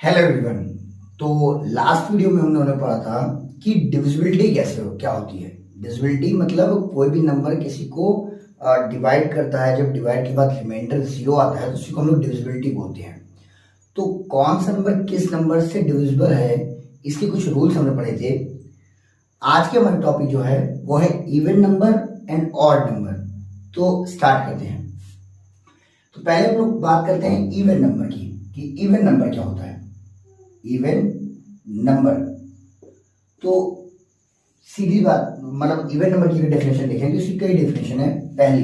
Hello everyone. तो last video में हम लोगों ने पढ़ा था कि डिविजिबिलिटी क्या होती है। डिविजिबिलिटी मतलब कोई भी नंबर किसी को डिवाइड करता है, जब डिवाइड के बाद रिमाइंडर जीरो आता है तो उसी को हम लोग डिविजिबिलिटी बोलते हैं। तो कौन सा नंबर किस नंबर से डिविजिबल है, इसके कुछ रूल्स हमने पढ़े थे। आज के हमारे टॉपिक जो है वो है even number and odd number. तो स्टार्ट करते हैं। तो पहले हम लोग बात करते हैं इवन नंबर की कि इवन नंबर क्या होता है। इवन नंबर तो सीधी बात, मतलब इवन नंबर की डेफिनेशन देखें तो इसकी कई डेफिनेशन है। पहली,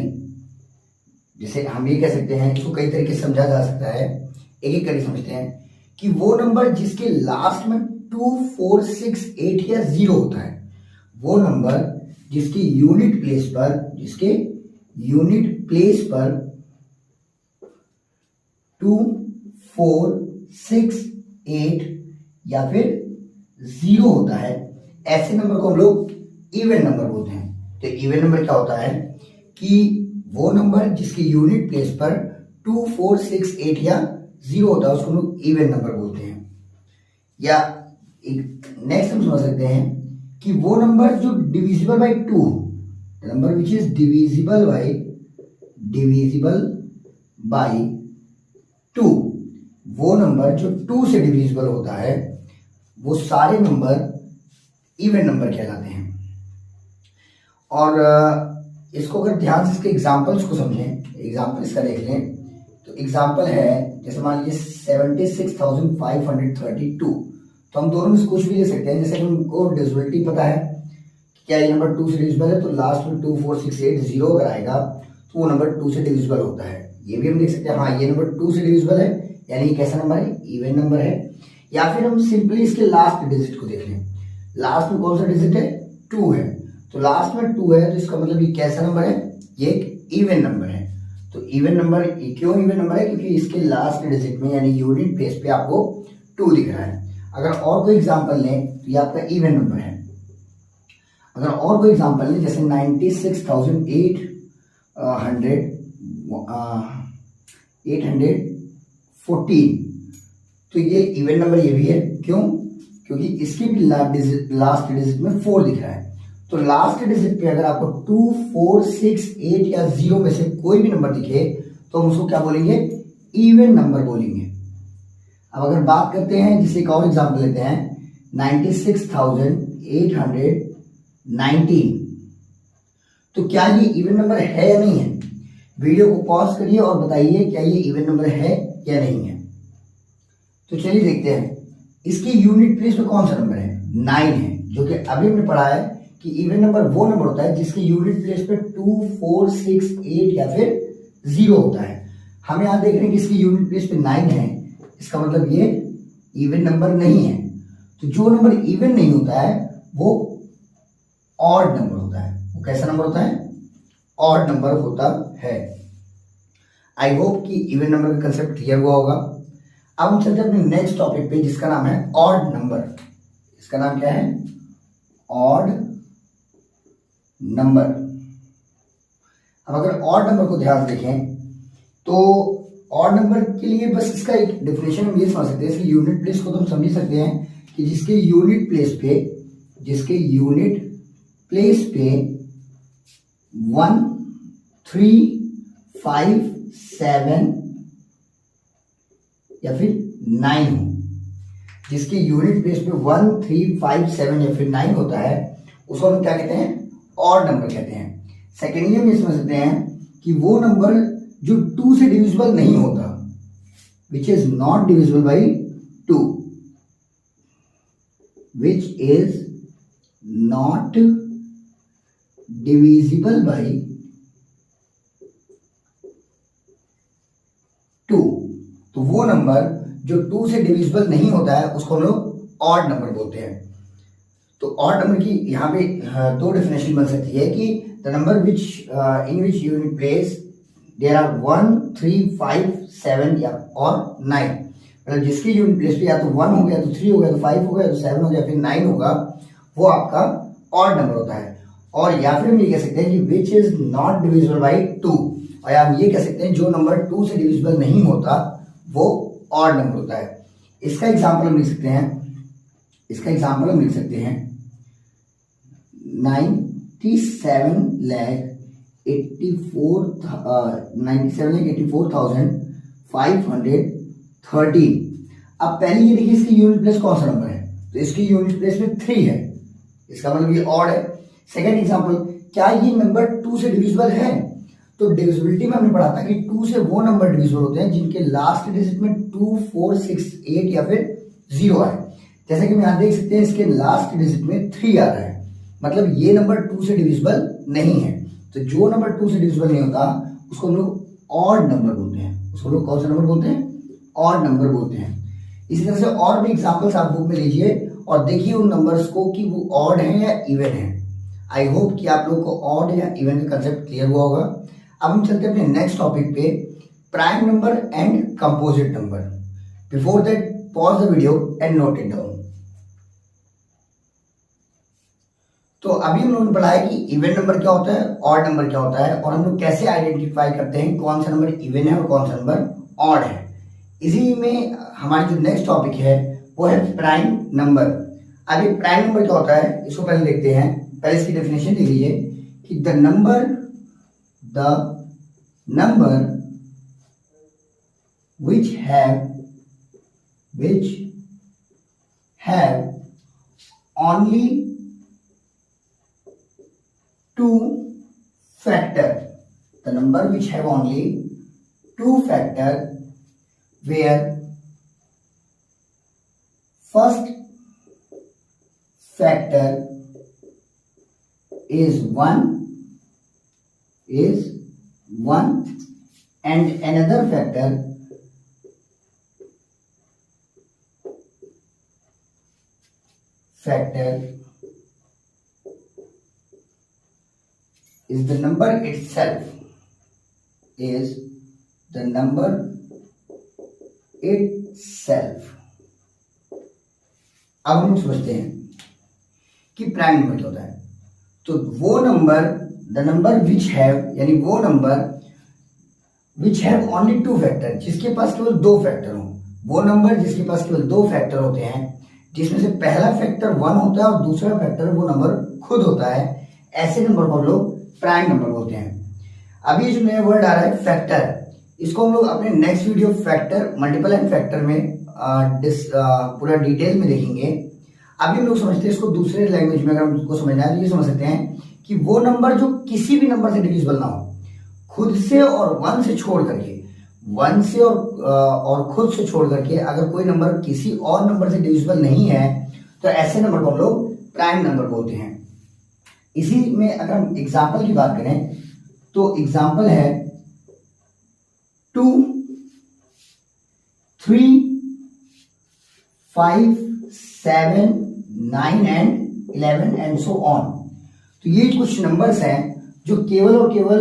जैसे हम ये कह सकते हैं, इसको कई तरीके से समझा जा सकता है, एक एक करके समझते हैं कि वो नंबर जिसके लास्ट में 2, 4, 6, 8 या 0 होता है, वो नंबर जिसके यूनिट प्लेस पर 2, 4, 6, 8 या फिर 0 होता है, ऐसे नंबर को हम लोग इवन नंबर बोलते हैं। तो इवन नंबर क्या होता है कि वो नंबर जिसके यूनिट प्लेस पर 2, 4, 6, 8 या 0 होता है उसको हम लोग इवन नंबर बोलते हैं। या नेक्स्ट हम समझ सकते हैं कि वो नंबर जो divisible by 2, number which is divisible by 2, वो नंबर जो 2 से डिविजिबल होता है वो सारे नंबर इवन नंबर कहलाते हैं। और इसको अगर ध्यान से इसके एग्जांपल्स को समझें, एग्जांपल इसका देख लें तो एग्जांपल है, जैसे मान लीजिए 76,532। तो हम दोनों में से कुछ भी ले सकते हैं। जैसे हमको डिविजिबिलिटी पता है कि क्या ये नंबर 2 से डिविजिबल है, तो लास्ट में 2, 4, 6, 8, 0 अगर आएगा तो वो नंबर 2 से डिविजिबल होता है। ये भी हम देख सकते हैं, हाँ ये नंबर 2 से डिविजिबल है, यानी कैसा नंबर है, इवन नंबर है। या फिर हम सिंपली इसके लास्ट डिजिट को देख लें, लास्ट में कौन सा डिजिट है, 2 है, तो लास्ट में 2 है तो इसका मतलब ये कैसा नंबर है, ये एक इवन नंबर है। तो इवन नंबर क्यों इवन नंबर है, क्योंकि इसके लास्ट डिजिट में यानी यूनिट प्लेस पे आपको 2 दिख रहा है। अगर और कोई एग्जांपल लें तो ये आपका इवन नंबर है। अगर और कोई एग्जांपल लें जैसे 96,814, तो ये इवन नंबर ये भी है। क्यों? क्योंकि इसके भी लास्ट डिजिट में 4 दिख रहा है। तो लास्ट डिजिट पे अगर आपको 2, 4, 6, 8 या 0 में से कोई भी नंबर दिखे तो हम उसको क्या बोलेंगे, इवन नंबर बोलेंगे। अब अगर बात करते हैं, जिसे एक और एग्जांपल लेते हैं 96,819, तो क्या ये इवन नंबर है या नहीं है? वीडियो को पॉज करिए और बताइए क्या ये इवन नंबर है या नहीं है। तो चलिए देखते हैं, इसकी यूनिट प्लेस पे कौन सा नंबर है, 9 है, जो कि अभी हमने पढ़ा है कि इवन नंबर वो नंबर होता है जिसकी यूनिट प्लेस पे 2, 4, 6, 8 या फिर 0 होता है। हम यहां देख रहे हैं कि इसकी यूनिट प्लेस पे 9 है, इसका मतलब ये इवन नंबर नहीं है। तो जो नंबर इवन नहीं होता है वो ऑड नंबर होता है। वो कैसा नंबर होता है, ऑड नंबर होता है। आई होप कि इवन नंबर का कंसेप्ट क्लियर हुआ होगा। अब हम चलते हैं अपने नेक्स्ट टॉपिक पे जिसका नाम है ऑड नंबर। इसका नाम क्या है, ऑड नंबर। अब अगर ऑड नंबर को ध्यान से देखें तो ऑड नंबर के लिए बस इसका एक डेफिनेशन हम ये समझ सकते हैं, इसकी यूनिट प्लेस को तो हम समझ सकते हैं कि जिसके यूनिट प्लेस पे 1, 3, 5, 7 या फिर 9 हो, जिसके यूनिट प्लेस पे 1, 3, 5, 7 या फिर 9 होता है उसको हम क्या कहते हैं, ऑड नंबर कहते हैं। सेकेंडली हम ये समझ सकते हैं कि वो नंबर जो 2 से डिविजिबल नहीं होता, which is not divisible by 2, which is not divisible by 2, तो वो नंबर जो 2 से डिविजिबल नहीं होता है उसको हम लोग ऑड नंबर बोलते हैं। तो ऑड नंबर की यहाँ पे 2 डेफिनेशन बन सकती है कि the number which in which unit place there are 1, 3, 5, 7 या और 9, मतलब जिसकी यूनिट प्लेस पे या तो 1 हो गया, तो 3 हो गया, तो 5 हो गया, तो 7 हो गया, फिर 9 होगा, वो आपका ऑड नंबर होता है। और या फिर हम ये कह सकते हैं कि which is not divisible by 2, और हम ये कह सकते हैं जो नंबर 2 से डिविजिबल नहीं होता वो ऑड नंबर होता है। इसका एग्जाम्पल हम लिख सकते हैं, 97,84,513। अब पहले ये देखिए इसकी यूनिट प्लेस कौन सा नंबर है, तो इसकी यूनिट प्लेस में 3 है, इसका मतलब ये ऑड है। सेकेंड एग्जाम्पल, क्या ये नंबर 2 से डिविजिबल है, तो डिविजिबिलिटी में हमने पढ़ा था कि 2 से वो नंबर डिविजिबल होते हैं जिनके लास्ट डिजिट में 2, 4, 6, 8 या फिर 0 आए। जैसे कि हम यहाँ देख सकते हैं इसके लास्ट डिजिट में 3 आ रहा है, मतलब ये नंबर 2 से डिविजिबल नहीं है। तो जो नंबर 2 से डिविजिबल नहीं होता उसको हम लोग ऑड नंबर बोलते हैं। उसको लोग कौन सा नंबर बोलते हैं, ऑड नंबर बोलते हैं। इसी तरह से और भी एग्जाम्पल्स आप बुक में लीजिए और देखिए उन नंबर्स को कि वो ऑड है या इवन है। आई होप कि आप लोग को ऑड या इवन का कंसेप्ट क्लियर हुआ होगा। अब हम चलते हैं अपने नेक्स्ट टॉपिक पे, prime number and composite number. Before that pause the video and note it down. तो अभी हम लोगों ने पढ़ा है कि इवन नंबर क्या होता है, ऑड नंबर क्या होता है, और हम लोग कैसे आइडेंटिफाई करते हैं कौन सा नंबर इवन है और कौन सा नंबर ऑड है। इसी में हमारी जो नेक्स्ट टॉपिक है वो है प्राइम नंबर। अभी प्राइम नंबर क्या होता है इसको पहले देखते हैं। पहले इसकी डेफिनेशन लिख लीजिए कि the number which have only 2 factor, the number which have only 2 factor where first factor is 1 and another factor is the number itself, अब हम समझते हैं कि प्राइम नंबर क्या होता है। तो वो number, the number which have, यानी वो number which have only 2 factor, जिसके पास केवल 2 फैक्टर हो। वो नंबर जिसके पास केवल 2 फैक्टर होते हैं, जिसमें से पहला फैक्टर 1 होता है और दूसरा फैक्टर वो नंबर खुद होता है, ऐसे नंबर को हम लोग प्राइम नंबर बोलते हैं। अभी जो नया वर्ड आ रहा है फैक्टर, इसको हम लोग अपने next video factor, multiple and factor में पूरा डिटेल में देखेंगे। अभी हम लोग समझते हैं इसको दूसरे लैंग्वेज में, अगर हमको समझना है तो ये समझ सकते हैं कि वो नंबर जो किसी भी नंबर से डिविजिबल ना हो, खुद से और 1 से छोड़ करके, 1 से और खुद से छोड़ करके अगर कोई नंबर किसी और नंबर से डिविजिबल नहीं है तो ऐसे नंबर को हम लोग प्राइम नंबर बोलते हैं। इसी में अगर हम एग्जाम्पल की बात करें तो एग्जाम्पल है 2, 3, 5, 7, 9 and 11 एंड सो ऑन। तो ये कुछ नंबर्स हैं जो केवल और केवल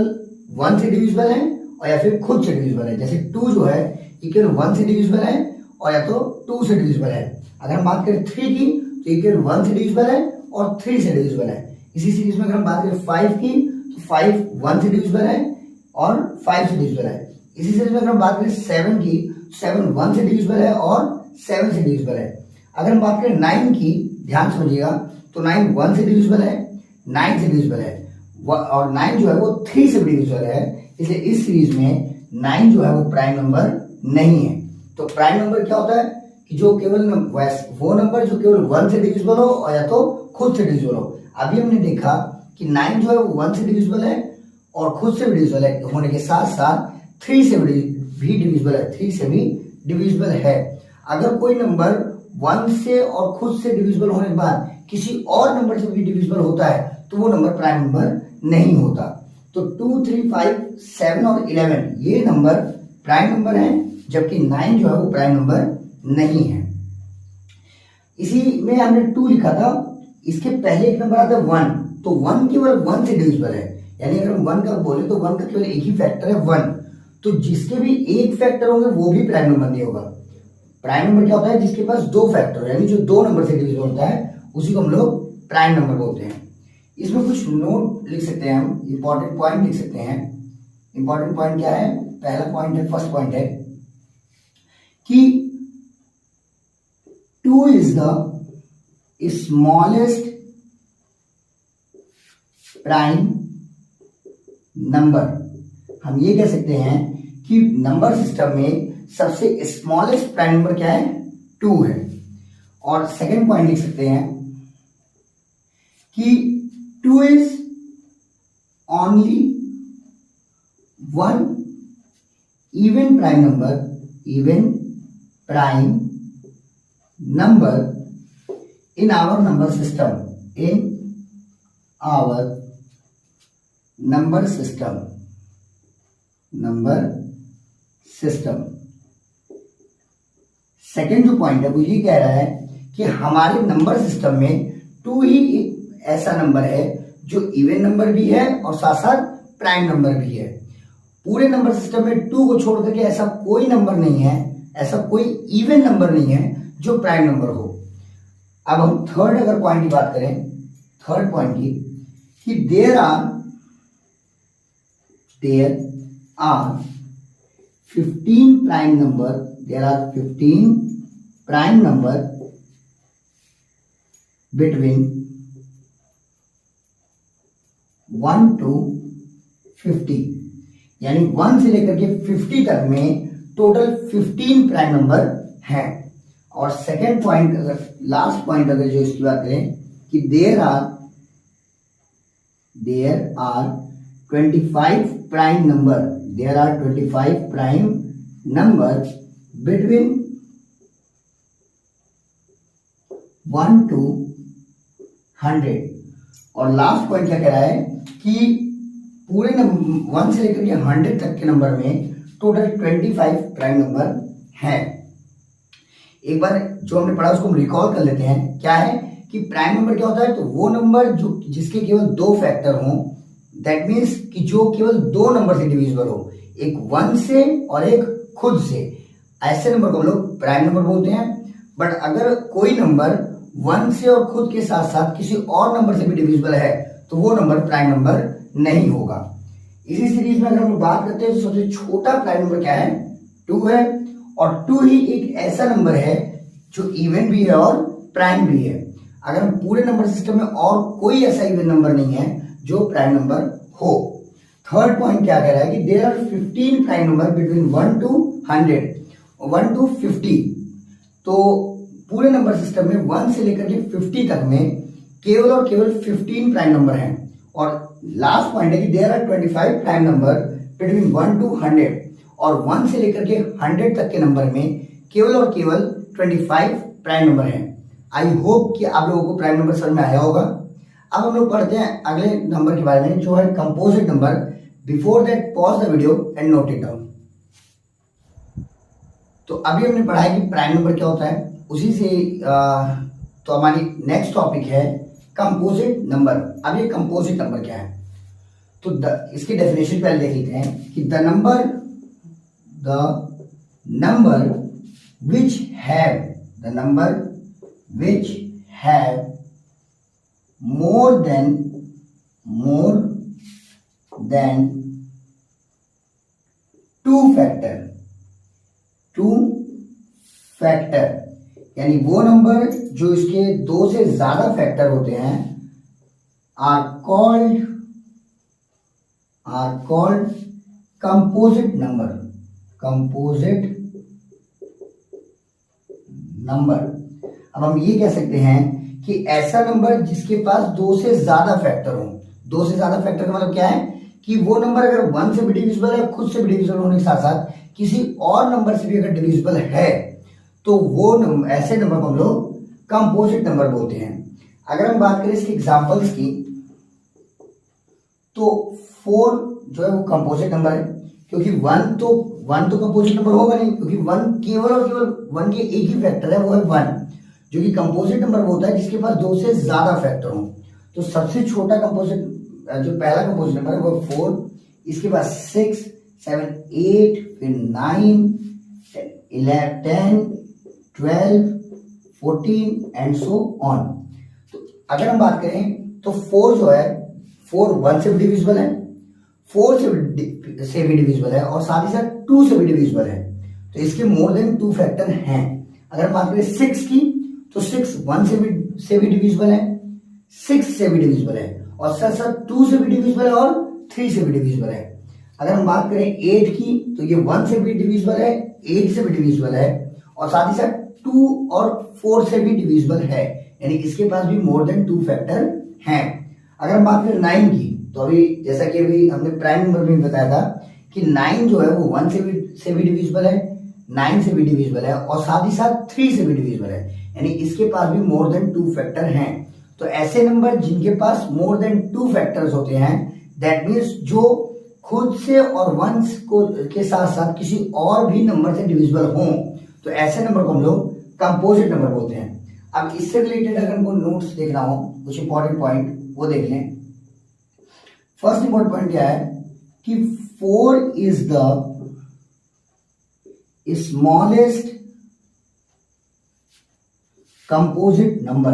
1 से डिविजिबल है और या फिर खुद से डिविजिबल है। जैसे 2 जो है ये केवल 1 से डिविजिबल है और या तो 2 से डिविजिबल है। अगर हम बात करें 3 की तो ये केवल 1 से डिविजिबल है और 3 से डिविजिबल है। इसी सीरीज में अगर हम बात करें 5 की तो 5 1 से डिविजिबल है और 5 से डिविजिबल है। इसी सीरीज में अगर हम बात करें 7 की, 7 1 से डिविजिबल है और 7 से डिविजिबल है। अगर हम बात करें 9 की, ध्यान समझिएगा, तो 9 1 से डिविजिबल है, 9 से डिविजिबल है, और 9 जो है वो 3 से डिविजिबल है। इसलिए इस सीरीज में 9 जो है वो प्राइम नंबर नहीं है। तो प्राइम नंबर क्या होता है कि जो केवल वो नंबर जो केवल 1 से डिविजिबल हो और या तो खुद से डिविजिबल हो। अभी हमने देखा कि 9 जो है वो 1 से डिविजिबल है और खुद से भी डिविजिबल है, होने के साथ साथ 3 से भी डिविजिबल है, 3 से भी डिविजिबल है। अगर कोई नंबर 1 से और खुद से डिविजिबल होने के बाद किसी और नंबर से भी डिविजिबल होता है तो वो नंबर प्राइम नंबर नहीं होता। तो 2, 3, 5, 7 और 11 ये नंबर प्राइम नंबर हैं, जबकि 9 जो है वो प्राइम नंबर नहीं है। इसी में हमने 2 लिखा था, इसके पहले एक नंबर आता है 1, तो 1 केवल 1 से डिविजिबल है। यानी अगर हम 1 का बोले तो 1 का केवल एक ही फैक्टर है 1, तो जिसके भी एक फैक्टर होंगे वो भी प्राइम नंबर नहीं होगा। प्राइम नंबर क्या होता है जिसके पास 2 फैक्टर हो, यानी जो 2 नंबर से डिविजिबल होता है उसी को हम लोग प्राइम नंबर बोलते हैं। इसमें कुछ नोट लिख सकते हैं, हम इंपॉर्टेंट पॉइंट लिख सकते हैं। इंपॉर्टेंट पॉइंट क्या है, पहला पॉइंट है, फर्स्ट पॉइंट है कि 2 is the smallest prime number. हम ये कह सकते हैं कि नंबर सिस्टम में सबसे स्मॉलेस्ट प्राइम नंबर क्या है? 2 है। और सेकंड पॉइंट लिख सकते हैं कि 2 is only one even prime number in our number system. Second जो पॉइंट है वो ये कह रहा है कि हमारे नंबर सिस्टम में 2 ही एक ऐसा नंबर है जो इवन नंबर भी है और साथ साथ प्राइम नंबर भी है। पूरे नंबर सिस्टम में 2 को छोड़ करके ऐसा कोई नंबर नहीं है, ऐसा कोई इवन नंबर नहीं है जो प्राइम नंबर हो। अब हम थर्ड अगर पॉइंट की बात करें, थर्ड पॉइंट की, कि there are 15 prime number between 1 to 50, यानी 1 से लेकर के 50 तक में टोटल 15 प्राइम नंबर हैं। और सेकेंड पॉइंट, अगर लास्ट पॉइंट अगर जो इसकी बात करें कि there are 25 prime number between 1 to 100। और लास्ट पॉइंट क्या कह रहा है कि पूरे 1 से लेकर के 100 तक के नंबर में टोटल 25 प्राइम नंबर हैं। एक बार जो हमने पढ़ा उसको हम रिकॉल कर लेते हैं। क्या है कि प्राइम नंबर क्या होता है? तो वो नंबर जो जिसके केवल 2 फैक्टर हों, दैट मीन्स कि जो केवल 2 नंबर से डिविजिबल हो, एक 1 से और एक खुद से, ऐसे नंबर को हम लोग प्राइम नंबर बोलते हैं। बट अगर कोई नंबर 1 से और खुद के साथ साथ किसी और नंबर से भी डिविजिबल है तो वो नंबर प्राइम नंबर नहीं होगा। इसी सीरीज में अगर हम बात करते हैं तो सबसे छोटा प्राइम नंबर क्या है? 2 है। और 2 ही एक ऐसा नंबर है जो इवन भी है और प्राइम भी है। अगर हम पूरे नंबर सिस्टम में और कोई ऐसा इवन नंबर नहीं है जो प्राइम नंबर हो। थर्ड पॉइंट क्या कह रहा है कि there are 15 prime number between 1 to 100, 1 to 50। तो पूरे नंबर सिस्टम में 1 से लेकर के 50 तक में केवल और केवल 15 प्राइम नंबर हैं। और लास्ट पॉइंट है कि there are 25 prime number between 1 to 100, और 1 से लेकर के 100 तक के नंबर में केवल और केवल 25 प्राइम नंबर हैं। आई होप कि आप लोगों को प्राइम नंबर समझ में आया होगा। अब हम लोग पढ़ते हैं अगले नंबर के बारे में जो है composite number. Before that pause the video and note it down. तो अभी हमने पढ़ा है कि प्राइम नंबर क्या होता है, उसी से तो हमारी नेक्स्ट टॉपिक है कंपोजिट नंबर। अब ये कंपोजिट नंबर क्या है? तो इसकी डेफिनेशन पहले देख लेते हैं कि the number which have more than 2 factor, यानी वो नंबर जो इसके 2 से ज्यादा फैक्टर होते हैं आर कॉल्ड कंपोजिट नंबर। अब हम ये कह सकते हैं कि ऐसा नंबर जिसके पास 2 से ज्यादा फैक्टर हो। 2 से ज्यादा फैक्टर का मतलब क्या है कि वो नंबर अगर 1 से भी डिविजिबल है, खुद से भी डिविजिबल होने के साथ साथ किसी और नंबर से भी अगर डिविजिबल है तो वो ऐसे नंबर को हम लोग कंपोजिट नंबर बोलते हैं। अगर हम बात करें इसके एग्जांपल्स की तो 4 जो है वो कंपोजिट नंबर है, क्योंकि 1 तो कंपोजिट नंबर होगा नहीं, क्योंकि 1 केवल और केवल 1 के एक ही फैक्टर है, वो है 1, जो कि कंपोजिट नंबर होता है जिसके पास 2 से ज्यादा फैक्टर हो। तो सबसे छोटा कंपोजिट, जो पहला कंपोजिट नंबर है वो 4, इसके बाद 6, 7, 8, फिर 9, 11, 12, 14 एंड सो ऑन। तो अगर हम बात करें तो 4 जो है 4 1 से भी डिविजिबल है, 4 से भी डिविजिबल है और साथ ही साथ 2 से भी डिविजिबल है। तो इसके मोर देन 2 फैक्टर हैं। अगर हम बात करें 6 की तो 6 1 से भी डिविजिबल है, 6 से भी डिविजिबल है, और साथ साथ 2 से भी डिविजिबल है और 3 से भी डिविजिबल है। अगर हम बात करें 8 की, तो ये 1 से भी डिविजिबल है, 8 से भी डिविजिबल है, और साथ ही साथ 2 और 4 से भी डिविजिबल है, यानी इसके पास भी मोर देन 2 फैक्टर हैं। अगर हम बात करें 9 की, तो अभी जैसा कि अभी हमने प्राइम नंबर में बताया था कि 9 जो है वो 1 से भी डिविजिबल है, 9 से भी डिविजिबल है, और साथ ही साथ 3 से भी डिविजिबल है, यानी इसके पास भी मोर देन 2 फैक्टर हैं। तो ऐसे नंबर जिनके पास मोर देन 2 फैक्टर्स होते हैं, दैट मीन्स जो खुद से और वंस को के साथ साथ किसी और भी नंबर से डिविजिबल हों, तो ऐसे नंबर को हम लोग कंपोजिट नंबर बोलते हैं। अब इससे रिलेटेड अगर हमको नोट्स देखना हो, कुछ इंपॉर्टेंट पॉइंट वो देख लें। फर्स्ट इंपॉर्टेंट पॉइंट क्या है कि 4 is the smallest composite number,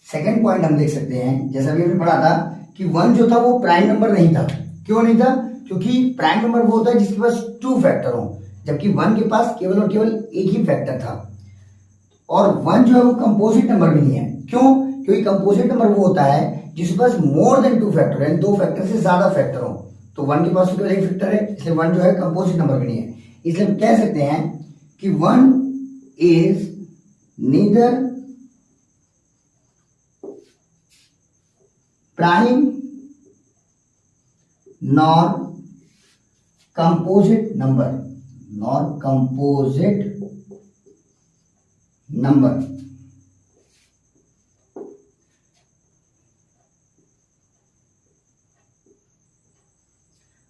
second point हम देख सकते हैं, जैसा भी हमने पढ़ा था कि 1 जो था वो प्राइम नंबर नहीं था। क्यों नहीं था? क्योंकि प्राइम नंबर वो होता है जिसके पास 2 फैक्टर हो, जबकि 1 के पास केवल और केवल एक ही फैक्टर था। और 1 जो है वो कंपोजिट नंबर भी नहीं है। क्यों? क्योंकि कंपोजिट नंबर वो होता है जिसके पास मोर देन 2 फैक्टर है, 2 फैक्टर से ज्यादा फैक्टर हो। तो 1 के पास केवल एक फैक्टर है, इसलिए 1 जो है कंपोजिट नंबर भी नहीं है। इसलिए हम कह सकते हैं कि 1 is neither prime nor composite number,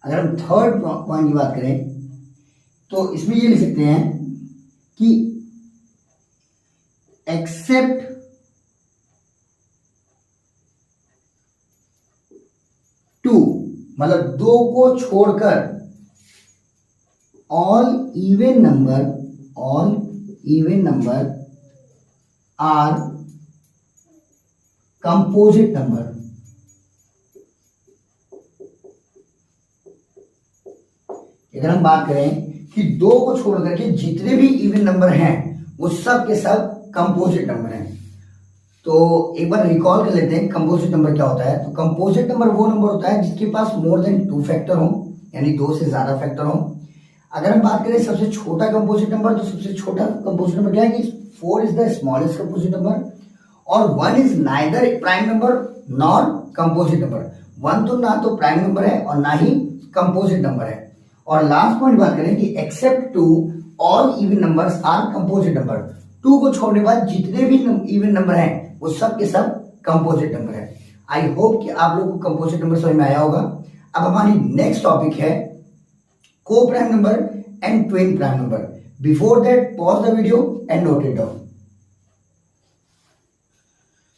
अगर हम थर्ड पॉइंट की बात करें तो इसमें ये लिख सकते हैं कि एक्सेप्ट 2, मतलब 2 को छोड़कर all even number are composite number. अगर हम बात करें कि 2 को छोड़ करके जितने भी इवन नंबर हैं वो सब के सब कंपोजिट नंबर हैं। तो एक बार रिकॉल कर लेते हैं कंपोजिट नंबर क्या होता है। तो कंपोजिट नंबर वो नंबर होता है जिसके पास मोर देन 2 फैक्टर हो, यानी 2 से ज्यादा फैक्टर हो। अगर हम बात करें सबसे छोटा कंपोजिट नंबर, तो सबसे छोटा कंपोजिट नंबर क्या है कि 4 is the smallest composite number, और 1 is neither prime number nor composite number. 1 तो ना तो प्राइम नंबर है और ना ही कंपोजिट नंबर है। और लास्ट पॉइंट बात करें कि except 2 all even numbers are composite number. 2 को छोड़ने बाद जितने भी इवन नंबर हैं वो सब के सब कंपोजिट नंबर है। आई होप कि आप लोग को कंपोजिट नंबर समझ में आया होगा। अब हमारी नेक्स्ट टॉपिक है को prime number and twin prime number. Before that pause the video and note it down.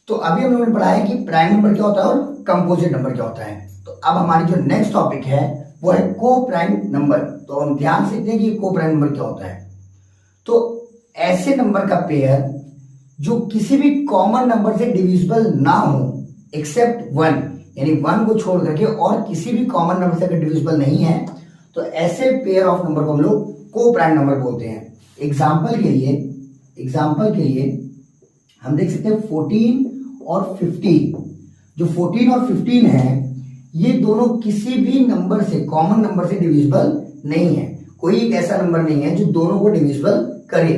तो अभी हम लोगों ने पढ़ा है कि प्राइम नंबर क्या होता है और कंपोजिट नंबर क्या होता है। तो अब हमारी जो नेक्स्ट टॉपिक है वो है को प्राइम नंबर। तो हम ध्यान से देखते हैं कि को प्राइम नंबर क्या होता है। तो ऐसे नंबर का पेयर जो किसी भी कॉमन नंबर से डिविजिबल ना हो एक्सेप्ट 1, यानी 1 को छोड़ करके और किसी भी कॉमन नंबर से अगर डिविजिबल नहीं है, तो ऐसे पेयर ऑफ नंबर को हम लोग को प्राइम नंबर बोलते हैं। एग्जाम्पल के लिए हम देख सकते हैं 14 और 15। जो 14 और 15 है ये दोनों किसी भी नंबर से, कॉमन नंबर से डिविजिबल नहीं है। कोई एक ऐसा नंबर नहीं है जो दोनों को डिविजिबल करे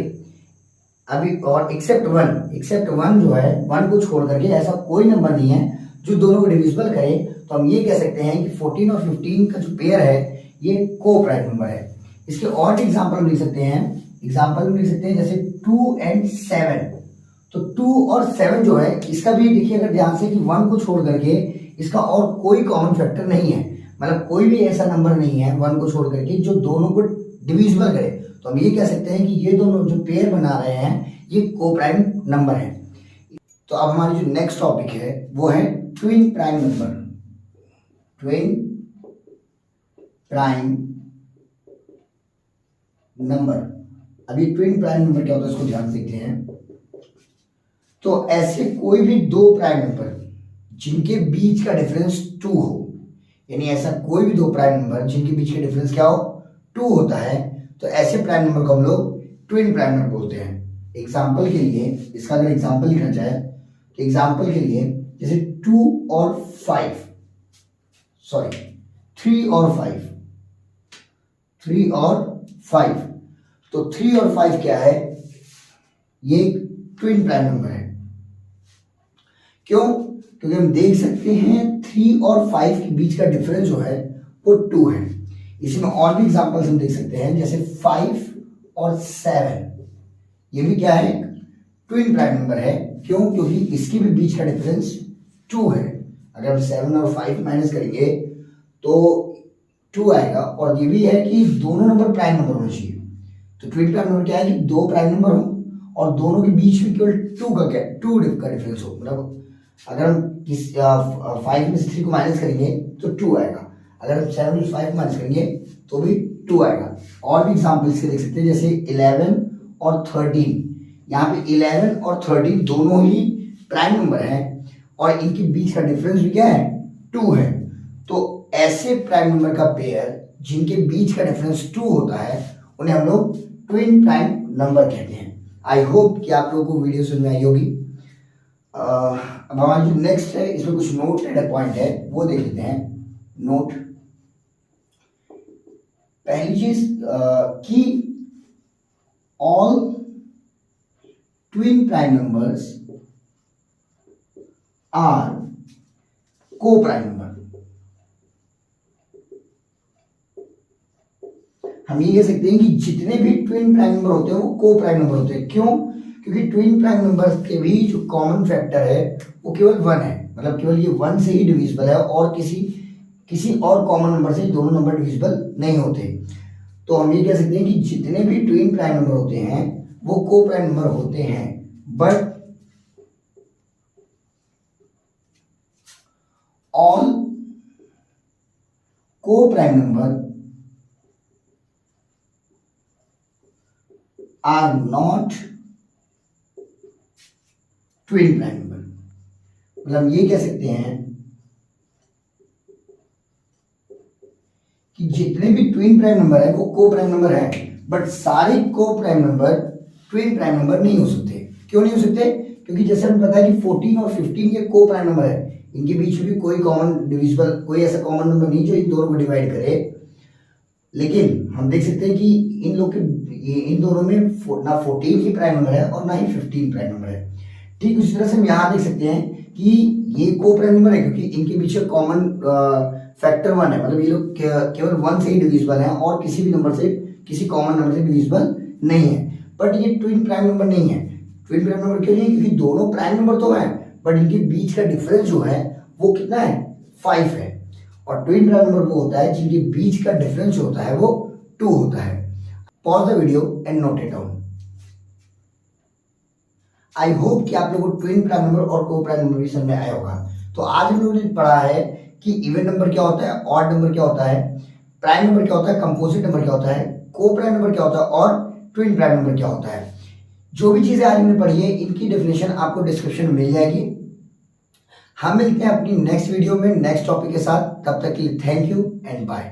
अभी। और एक्सेप्ट 1 जो है, 1 को छोड़ करके ऐसा कोई नंबर नहीं है जो दोनों को डिविजिबल करे। तो हम ये कह सकते हैं कि 14 और 15 का जो पेयर है ये को प्राइम नंबर है। इसके और एग्जाम्पल हम लिख सकते हैं जैसे 2 and 7। तो 2 और 7 जो है इसका भी देखिए अगर ध्यान से कि 1 को छोड़ करके इसका और कोई कॉमन फैक्टर नहीं है, मतलब कोई भी ऐसा नंबर नहीं है 1 को छोड़ करके जो दोनों को डिविजिबल करे। तो हम ये कह सकते हैं कि ये दोनों जो पेयर बना रहे हैं ये को प्राइम नंबर है। तो अब हमारी जो नेक्स्ट टॉपिक है वो है ट्विन प्राइम नंबर। अभी ट्विन प्राइम नंबर क्या होता है इसको ध्यान से देखते हैं। तो ऐसे कोई भी 2 प्राइम नंबर जिनके बीच का डिफरेंस 2 हो, यानी ऐसा कोई भी 2 प्राइम नंबर जिनके बीच का डिफरेंस क्या हो, 2 होता है तो ऐसे प्राइम नंबर को हम लोग ट्विन प्राइम नंबर बोलते हैं। एग्जाम्पल के लिए, इसका अगर एग्जाम्पल लिखना चाहे तो एग्जाम्पल के लिए जैसे 2 और 5, सॉरी 3 और 5, 3 और 5, तो 3 और 5 क्या है, ये ट्विन प्राइम नंबर है। क्यों? क्योंकि हम देख सकते हैं 3 और 5 के बीच का डिफरेंस जो है वो 2 है। इसमें और भी एग्जांपल्स हम देख सकते हैं, जैसे 5 और 7, ये भी क्या है, ट्विन प्राइम नंबर है। क्यों? क्योंकि इसके भी बीच का डिफरेंस 2 है। अगर हम 7 और 5 माइनस करेंगे तो 2 आएगा। और ये भी है कि दोनों नंबर प्राइम नंबर होने चाहिए। तो ट्विन प्राइम नंबर क्या है कि दो प्राइम नंबर हो और दोनों के बीच में केवल 2 का डिफरेंस हो। मतलब अगर हम 5 में से 3 को माइनस करेंगे तो 2 आएगा। अगर हम 7 में 5 माइनस करेंगे तो भी 2 आएगा। और भी एग्जाम्पल इसके देख सकते हैं, जैसे 11 और 13। यहाँ पे 11 और 13 दोनों ही प्राइम नंबर हैं और इनके बीच का डिफरेंस भी क्या है, 2 है। तो ऐसे प्राइम नंबर का पेयर जिनके बीच का डिफरेंस 2 होता है उन्हें हम लोग ट्विन प्राइम नंबर कहते हैं। आई होप कि आप लोगों को वीडियो समझ में आई होगी। अब हमारा जो नेक्स्ट है, इसमें कुछ नोट पॉइंट है वो देख लेते हैं। नोट, पहली चीज कि all twin prime numbers are coprime number. हम ये कह सकते हैं कि जितने भी ट्विन प्राइम नंबर होते हैं वो को प्राइम नंबर होते हैं। क्यों? क्योंकि ट्विन प्राइम नंबर्स के भी जो कॉमन फैक्टर है वो केवल 1 है। मतलब केवल ये 1 से ही डिविजिबल है और किसी और कॉमन नंबर से दोनों नंबर डिविजिबल नहीं होते। तो हम ये कह सकते हैं कि जितने भी ट्विन प्राइम नंबर होते हैं वो को प्राइम नंबर होते हैं। But all coprime number are not twin prime number. मतलब ये कह सकते हैं कि जितने भी ट्विन प्राइम नंबर है वो को प्राइम नंबर है, बट सारे को prime number twin prime number नहीं हो सकते। क्यों नहीं हो सकते? क्योंकि जैसे हमें पता है कि 14 और 15 ये को प्राइम नंबर है, इनके बीच में भी कोई कॉमन डिविजिबल, कोई ऐसा कॉमन नंबर नहीं जो इन दोनों को डिवाइड करे। लेकिन हम देख सकते हैं कि इन दोनों में ना 14 ही प्राइम नंबर है और ना ही 15 प्राइम नंबर है। ठीक उसी तरह से हम यहाँ देख सकते हैं कि ये को प्राइम नंबर है क्योंकि इनके पीछे कॉमन फैक्टर 1 है। मतलब ये लोग केवल 1 से ही डिविजिबल हैं और किसी भी नंबर से, किसी कॉमन नंबर से डिविजिबल नहीं है। बट ये ट्विन प्राइम नंबर नहीं है। ट्विन प्राइम नंबर क्यों नहीं है? क्योंकि दोनों प्राइम नंबर तो हैं बट इनके बीच का डिफरेंस जो है वो कितना है, 5 है। और ट्विन प्राइम नंबर वो होता है जिनके बीच का डिफरेंस जो होता है वो 2 होता है। Pause the video and note it down. I hope कि आप लोगों को ट्विन प्राइम नंबर और को प्राइम नंबर भी समझ में आया होगा। तो आज हम लोगों ने पढ़ा है कि इवन नंबर क्या होता है, ऑड नंबर क्या होता है, प्राइम नंबर क्या होता है, कंपोजिट नंबर क्या होता है, को प्राइम नंबर क्या होता है और ट्विन प्राइम नंबर क्या होता है। जो भी चीजें आज हमने पढ़ी है इनकी डेफिनेशन आपको डिस्क्रिप्शन में मिल जाएगी। हम मिलते हैं अपनी नेक्स्ट वीडियो में नेक्स्ट टॉपिक के साथ। तब तक के लिए थैंक यू एंड बाय।